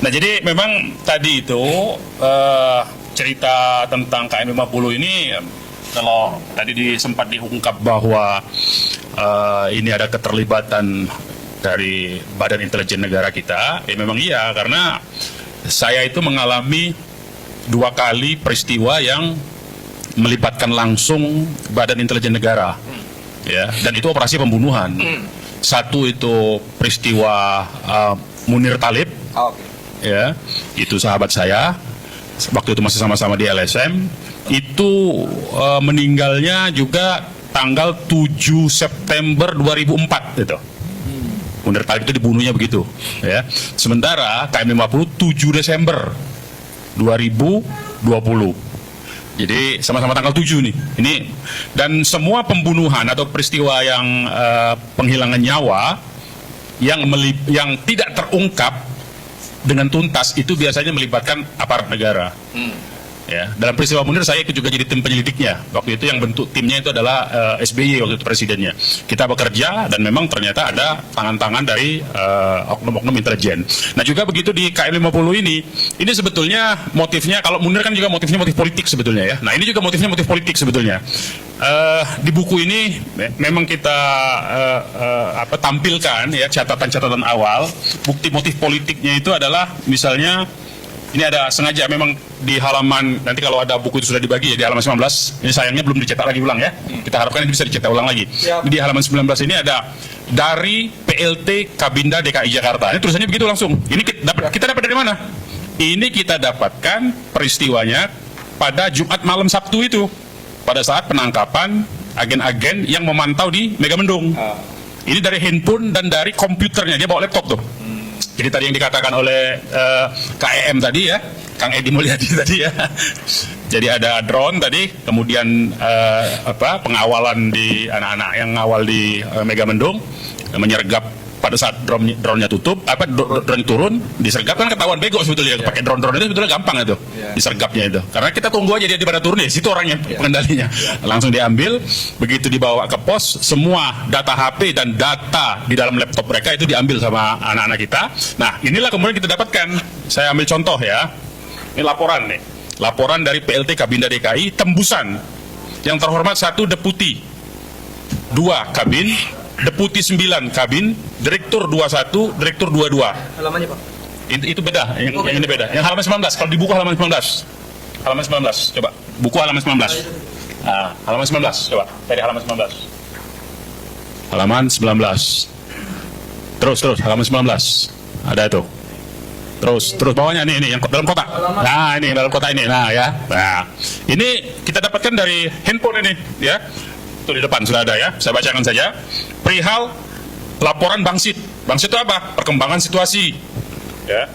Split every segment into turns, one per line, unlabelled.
Nah, jadi memang tadi itu cerita tentang KM 50 ini, kalau tadi sempat diungkap bahwa ini ada keterlibatan dari Badan Intelijen Negara kita, ya memang iya, karena saya itu mengalami 2 kali peristiwa yang melibatkan langsung Badan Intelijen Negara, ya, dan itu operasi pembunuhan. Satu itu peristiwa Munir Talib, ya, itu sahabat saya, waktu itu masih sama-sama di LSM, itu meninggalnya juga tanggal 7 September 2004 itu. Munir Talib itu dibunuhnya begitu, ya. Sementara KM 50 7 Desember 2020. Jadi sama-sama tanggal 7 nih. Ini dan semua pembunuhan atau peristiwa yang penghilangan nyawa yang tidak terungkap dengan tuntas itu biasanya melibatkan aparat negara. Ya, dalam peristiwa Munir saya juga jadi tim penyelidiknya. Waktu itu yang bentuk timnya itu adalah SBY, waktu itu presidennya. Kita bekerja dan memang ternyata ada tangan-tangan dari oknum-oknum intelijen. Nah, juga begitu di KM 50 ini sebetulnya motifnya, kalau Munir kan juga motifnya motif politik sebetulnya ya. Nah, ini juga motifnya motif politik sebetulnya. Di buku ini memang kita tampilkan ya catatan-catatan awal. Bukti motif politiknya itu adalah misalnya ini ada sengaja memang di halaman, nanti kalau ada buku itu sudah dibagi ya di halaman 19, ini sayangnya belum dicetak lagi ulang ya, kita harapkan ini bisa dicetak ulang lagi. Di halaman 19 ini ada dari PLT Kabinda DKI Jakarta, ini tulisannya begitu langsung. Ini kita dapat dari mana? Ini kita dapatkan peristiwanya pada Jumat malam Sabtu itu, pada saat penangkapan agen-agen yang memantau di Megamendung. Ini dari handphone dan dari komputernya, dia bawa laptop tuh. Jadi tadi yang dikatakan oleh KEM tadi ya, Kang Edi Mulyadi tadi ya. Jadi ada drone tadi, kemudian pengawalan di anak-anak yang ngawal di Megamendung, menyergap pada saat drone-nya tutup, drone turun, disergap kan ketahuan bego sebetulnya. Pakai drone itu sebetulnya gampang itu, disergapnya itu. Karena kita tunggu aja dia di mana turun, ya situ orangnya pengendalinya. Langsung diambil, begitu dibawa ke pos, semua data HP dan data di dalam laptop mereka itu diambil sama anak-anak kita. Nah, inilah kemudian kita dapatkan. Saya ambil contoh ya. Ini laporan nih. Laporan dari PLT Kabinda DKI, tembusan. Yang terhormat 1 deputi, 2 kabin, deputi 9 kabin, direktur 21, direktur 22.
Halamannya Pak?
Itu beda, yang ini beda. Yang halaman 19, kalau di buku halaman 19. Halaman 19, coba. Buku halaman 19. Nah, halaman 19, coba. Dari halaman 19. Halaman 19. Terus, halaman 19. Ada itu. Terus bawahnya ini yang dalam kotak. Nah, ini dalam kotak ini. Nah, ya. Nah, ini kita dapatkan dari handphone ini, ya. Itu di depan sudah ada ya. Saya bacakan saja. Perihal laporan Bangsit. Bangsit itu apa? Perkembangan situasi. Ya.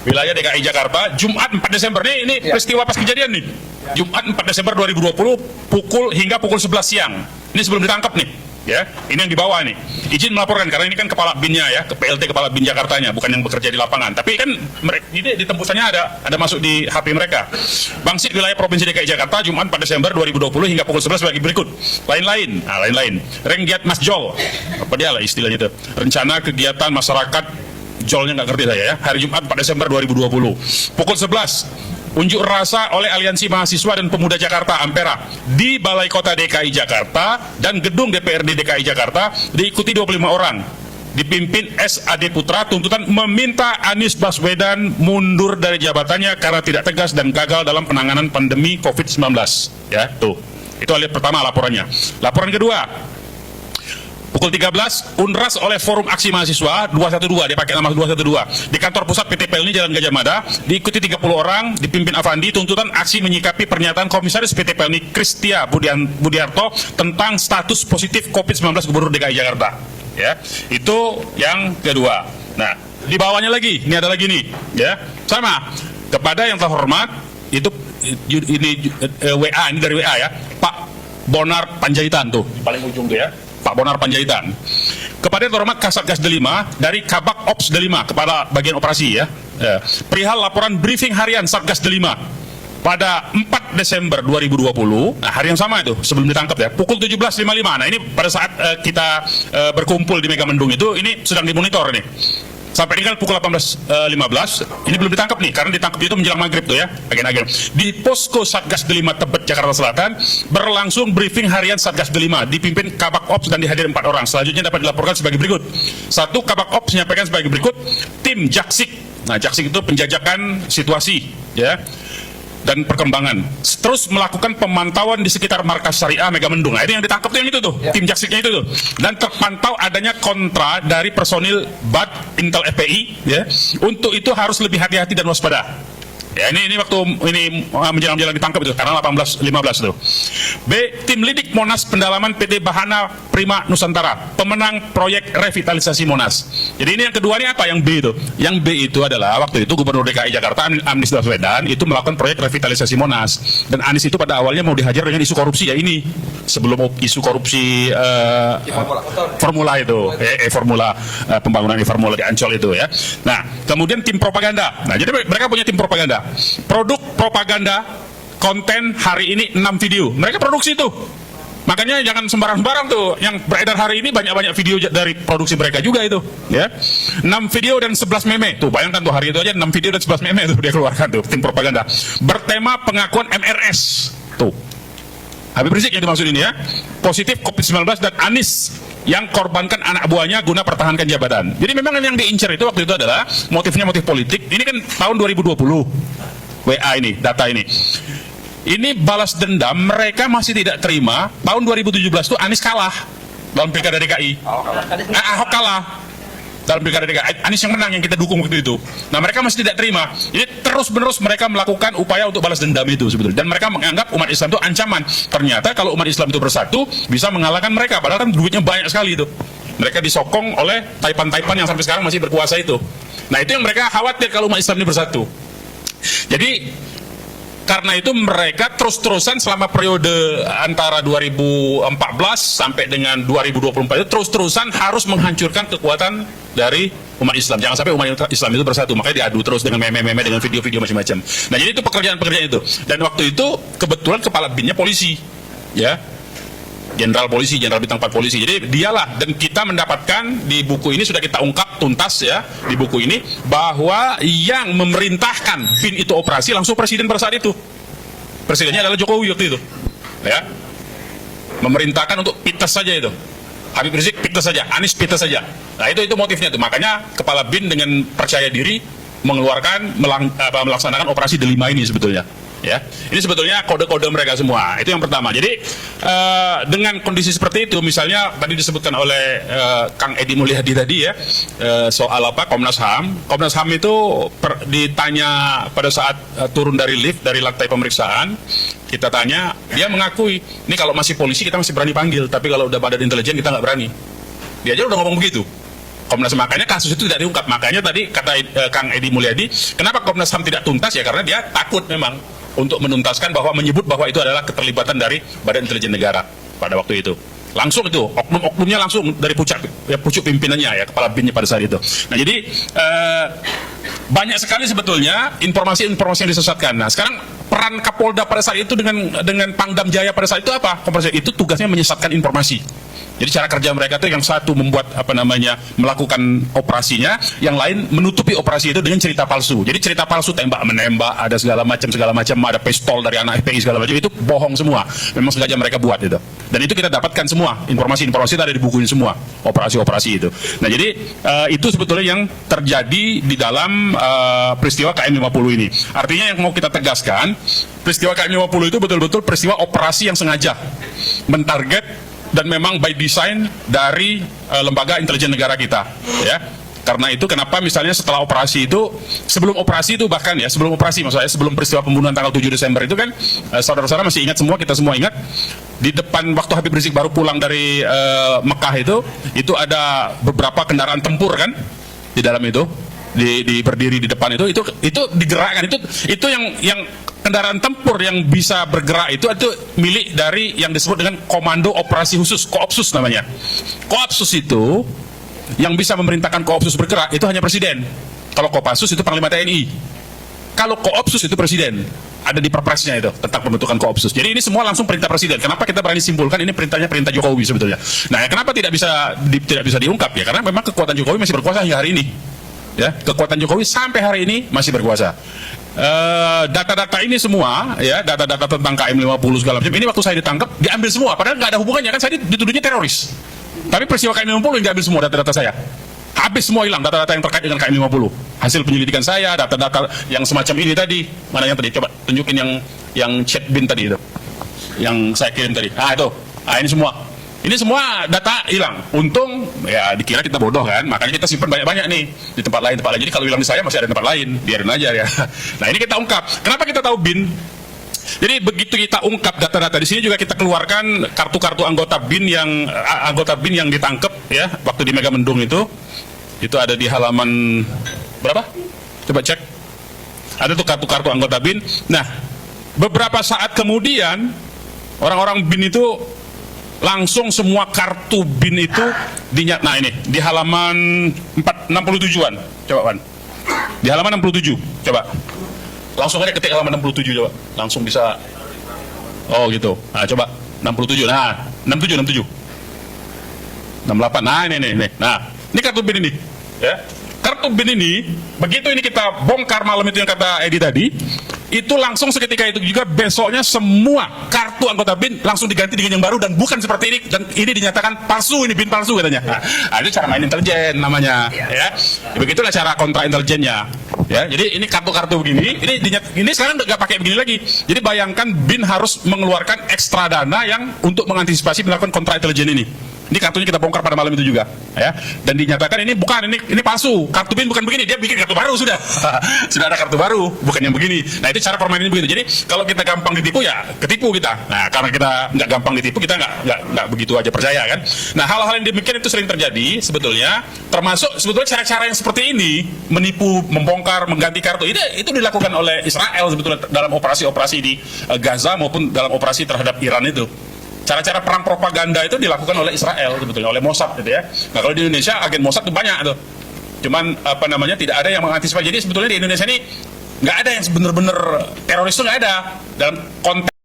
Wilayah DKI Jakarta, Jumat 4 Desember. Ini peristiwa pas kejadian nih. Jumat 4 Desember 2020 hingga pukul 11 siang. Ini sebelum ditangkap nih. Ya, ini yang di bawah nih. Izin melaporkan karena ini kan kepala BIN-nya ya, ke PLT kepala BIN Jakartanya, bukan yang bekerja di lapangan. Tapi kan ini di tembusannya ada masuk di HP mereka. Bangsit wilayah Provinsi DKI Jakarta Jumat 4 Desember 2020 hingga pukul 11 bagi berikut. Lain-lain. Nah, lain-lain. Renggiat Mas Jol. Apa dia lah istilahnya itu? Rencana kegiatan masyarakat Jolnya nggak ngerti saya ya. Hari Jumat 4 Desember 2020. Pukul 11. Unjuk rasa oleh Aliansi Mahasiswa dan Pemuda Jakarta Ampera di Balai Kota DKI Jakarta dan Gedung DPRD DKI Jakarta diikuti 25 orang. Dipimpin SAD Putra, tuntutan meminta Anies Baswedan mundur dari jabatannya karena tidak tegas dan gagal dalam penanganan pandemi COVID-19. Ya, tuh. Itu pertama laporannya. Laporan kedua. Pukul 13, Unras oleh Forum Aksi Mahasiswa 212, dia pakai nama 212, di kantor pusat PT PLNI Jalan Gajah Mada, diikuti 30 orang, dipimpin Avandi, tuntutan aksi menyikapi pernyataan Komisaris PT PLNI Kristia Budiarto tentang status positif COVID-19 Gubernur DKI Jakarta. Ya, itu yang kedua. Nah, di bawahnya lagi, ini ada lagi nih, ya, sama kepada yang terhormat itu ini WA, ini dari WA ya, Pak Bonar Panjaitan tuh, paling ujung tuh ya. Pak Bonar Panjaitan. Kepada yang terhormat Kasatgas Delima dari Kabak Ops Delima, kepala bagian operasi ya. Perihal laporan briefing harian Satgas Delima pada 4 Desember 2020, nah hari yang sama itu sebelum ditangkap ya, pukul 17.55. Nah, ini pada saat kita berkumpul di Megamendung itu, ini sedang dimonitor nih. Sampai dengan pukul 18.15 ini belum ditangkap nih, karena ditangkap itu menjelang maghrib tuh ya, agen-agen. Di posko Satgas Delima Tebet, Jakarta Selatan, berlangsung briefing harian Satgas Delima, dipimpin Kabak Ops dan dihadiri 4 orang. Selanjutnya dapat dilaporkan sebagai berikut. 1. Kabak Ops menyampaikan sebagai berikut, tim Jaksik. Nah, Jaksik itu penjajakan situasi, ya, dan perkembangan, terus melakukan pemantauan di sekitar markas Syariah Megamendung. Nah, itu yang ditangkap tuh, yang itu tuh, ya. Tim Jaksiknya itu tuh. Dan terpantau adanya kontra dari personil BAT Intel FPI, ya. Untuk itu harus lebih hati-hati dan waspada. Ya, ini waktu ini menjelang ditangkap itu karena 18.15 tuh. B. Tim Lidik Monas Pendalaman PT Bahana Prima Nusantara, pemenang proyek revitalisasi Monas. Jadi ini yang kedua, ini apa yang B itu? Yang B itu adalah waktu itu Gubernur DKI Jakarta Anies Baswedan itu melakukan proyek revitalisasi Monas, dan Anies itu pada awalnya mau dihajar dengan isu korupsi, ya ini sebelum isu korupsi formula itu, formula pembangunan formula di Ancol itu, ya. Nah, kemudian tim propaganda. Nah, jadi mereka punya tim propaganda. Produk propaganda konten hari ini 6 video. Mereka produksi itu. Makanya jangan sembarang-sembarang tuh. Yang beredar hari ini banyak-banyak video dari produksi mereka juga itu, ya. 6 video dan 11 meme. Tuh, bayangkan tuh hari itu aja 6 video dan 11 meme tuh dia keluarkan tuh, tim propaganda. Bertema pengakuan MRS. Tuh. Habib Rizik yang dimaksud ini, ya. Positif COVID-19 dan Anies yang korbankan anak buahnya guna pertahankan jabatan. Jadi memang yang diincar itu waktu itu adalah motifnya motif politik. Ini kan tahun 2020 WA ini, data ini. Ini balas dendam, mereka masih tidak terima. Tahun 2017 itu Anies kalah dalam pilkada DKI. Ahok kalah dalam pilkada DKI. Anies yang menang, yang kita dukung waktu itu. Nah, mereka masih tidak terima. Jadi terus-menerus mereka melakukan upaya untuk balas dendam itu sebetulnya. Dan mereka menganggap umat Islam itu ancaman. Ternyata kalau umat Islam itu bersatu, bisa mengalahkan mereka. Padahal kan duitnya banyak sekali itu. Mereka disokong oleh taipan-taipan yang sampai sekarang masih berkuasa itu. Nah, itu yang mereka khawatir kalau umat Islam ini bersatu. Jadi karena itu mereka terus-terusan selama periode antara 2014 sampai dengan 2024 itu terus-terusan harus menghancurkan kekuatan dari umat Islam. Jangan sampai umat Islam itu bersatu. Makanya diadu terus dengan meme-meme, dengan video-video macam-macam. Nah, jadi itu pekerjaan-pekerjaan itu. Dan waktu itu kebetulan kepala BIN-nya polisi, ya, Jenderal Polisi, Jenderal Bintang 4 Polisi. Jadi dialah, dan kita mendapatkan di buku ini sudah kita ungkap tuntas, ya, di buku ini bahwa yang memerintahkan BIN itu operasi langsung presiden pada saat itu. Presidennya adalah Jokowi waktu itu, ya. Memerintahkan untuk pites saja itu. Habib Rizik pites saja, Anies pites saja. Nah, itu motifnya tuh. Makanya kepala BIN dengan percaya diri mengeluarkan melaksanakan operasi Delima ini sebetulnya. Ya, ini sebetulnya kode-kode mereka semua. Itu yang pertama. Jadi dengan kondisi seperti itu, misalnya tadi disebutkan oleh Kang Edi Mulyadi tadi, ya, soal apa Komnas HAM. Komnas HAM itu ditanya pada saat turun dari lift dari lantai pemeriksaan, kita tanya, dia mengakui, ini kalau masih polisi kita masih berani panggil, tapi kalau udah badan intelijen kita nggak berani. Dia aja udah ngomong begitu. Komnas HAM, makanya kasus itu tidak diungkap. Makanya tadi kata Kang Edi Mulyadi, kenapa Komnas HAM tidak tuntas, ya karena dia takut memang untuk menuntaskan bahwa menyebut bahwa itu adalah keterlibatan dari Badan Intelijen Negara pada waktu itu. Langsung itu, oknum-oknumnya langsung dari pucuk pimpinannya, ya, kepala BIN-nya pada saat itu. Nah, jadi banyak sekali sebetulnya informasi-informasi yang disesatkan. Nah, sekarang peran Kapolda pada saat itu dengan Pangdam Jaya pada saat itu apa? Itu tugasnya menyesatkan informasi. Jadi cara kerja mereka itu yang satu membuat melakukan operasinya, yang lain menutupi operasi itu dengan cerita palsu. Jadi cerita palsu, tembak menembak, ada segala macam, ada pistol dari anak FPI segala macam, itu bohong semua. Memang sengaja mereka buat itu. Dan itu kita dapatkan semua, informasi-informasi itu ada di buku ini semua, operasi-operasi itu. Nah, jadi itu sebetulnya yang terjadi di dalam peristiwa KM50 ini. Artinya yang mau kita tegaskan, peristiwa KM50 itu betul-betul peristiwa operasi yang sengaja mentarget dan memang by design dari lembaga intelijen negara kita, ya. Karena itu kenapa misalnya setelah operasi itu, sebelum operasi itu bahkan, ya, sebelum operasi maksudnya sebelum peristiwa pembunuhan tanggal 7 Desember itu kan, saudara-saudara masih ingat semua, kita semua ingat, di depan waktu Habib Rizik baru pulang dari Mekah itu ada beberapa kendaraan tempur kan di dalam itu, berdiri di depan itu digerakkan, itu yang kendaraan tempur yang bisa bergerak itu milik dari yang disebut dengan Komando Operasi Khusus, Koopsus namanya. Koopsus itu yang bisa memerintahkan Koopsus bergerak itu hanya presiden. Kalau Kopassus itu Panglima TNI. Kalau Koopsus itu presiden. Ada di perpresnya itu tentang pembentukan Koopsus. Jadi ini semua langsung perintah presiden. Kenapa kita berani simpulkan ini perintah Jokowi sebetulnya? Nah, kenapa tidak bisa diungkap, ya? Karena memang kekuatan Jokowi masih berkuasa hingga hari ini. ya, kekuatan Jokowi sampai hari ini masih berkuasa. Data-data ini semua, ya, data-data tentang KM50 segala macam, ini waktu saya ditangkap diambil semua, padahal nggak ada hubungannya, kan saya dituduhnya teroris. Tapi peristiwa KM50 yang diambil semua data-data saya. Habis semua hilang data-data yang terkait dengan KM50. Hasil penyelidikan saya, data-data yang semacam ini tadi. Mana yang tadi? Coba tunjukin yang chat bin tadi itu. Yang saya kirim tadi. Ah, itu. Ah, ini semua. Ini semua data hilang. Untung ya dikira kita bodoh kan. Makanya kita simpan banyak-banyak nih di tempat lain. Jadi kalau hilang di saya masih ada tempat lain. Biarin aja ya. Nah, ini kita ungkap. Kenapa kita tahu bin? Jadi begitu kita ungkap data-data di sini juga kita keluarkan kartu-kartu anggota bin yang ditangkap ya waktu di Megamendung itu ada di halaman berapa? Coba cek. Ada tuh kartu-kartu anggota bin. Nah, beberapa saat kemudian orang-orang bin itu langsung semua kartu bin itu nah ini di halaman 67-an. Coba Wan. Di halaman 67. Coba. Langsung aja ketik halaman 67 coba. Langsung bisa. Oh gitu. Nah, coba 67. Nah, 67. 68. Nah, ini. Nah, ini kartu bin ini. Ya. Kartu bin ini, begitu ini kita bongkar malam itu yang kata Edi tadi, itu langsung seketika itu juga besoknya semua kartu anggota bin langsung diganti dengan yang baru dan bukan seperti ini, dan ini dinyatakan palsu, ini bin palsu katanya. Nah, itu cara main intelijen namanya, ya. Begitulah cara kontra intelijennya. Ya, jadi ini kartu-kartu begini, ini sekarang nggak pakai begini lagi. Jadi bayangkan bin harus mengeluarkan ekstra dana yang untuk mengantisipasi melakukan kontra intelijen ini. Ini kartunya kita bongkar pada malam itu juga, ya. Dan dinyatakan ini bukan, ini palsu. Kartu bin bukan begini, dia bikin kartu baru sudah. Sudah ada kartu baru, bukan yang begini. Nah, itu cara permainannya begitu. Jadi kalau kita gampang ditipu ya ketipu kita. Nah, karena kita nggak gampang ditipu, kita nggak begitu aja percaya kan. Nah, hal-hal yang demikian itu sering terjadi sebetulnya. Termasuk sebetulnya cara-cara yang seperti ini, menipu, membongkar, mengganti kartu, itu dilakukan oleh Israel sebetulnya dalam operasi-operasi di Gaza maupun dalam operasi terhadap Iran itu. Cara-cara perang propaganda itu dilakukan oleh Israel sebetulnya, oleh Mossad gitu ya. Nah, kalau di Indonesia agen Mossad itu banyak tuh. Cuman tidak ada yang mengantisipasi. Jadi sebetulnya di Indonesia ini nggak ada yang benar-benar teroris itu, nggak ada dalam konteks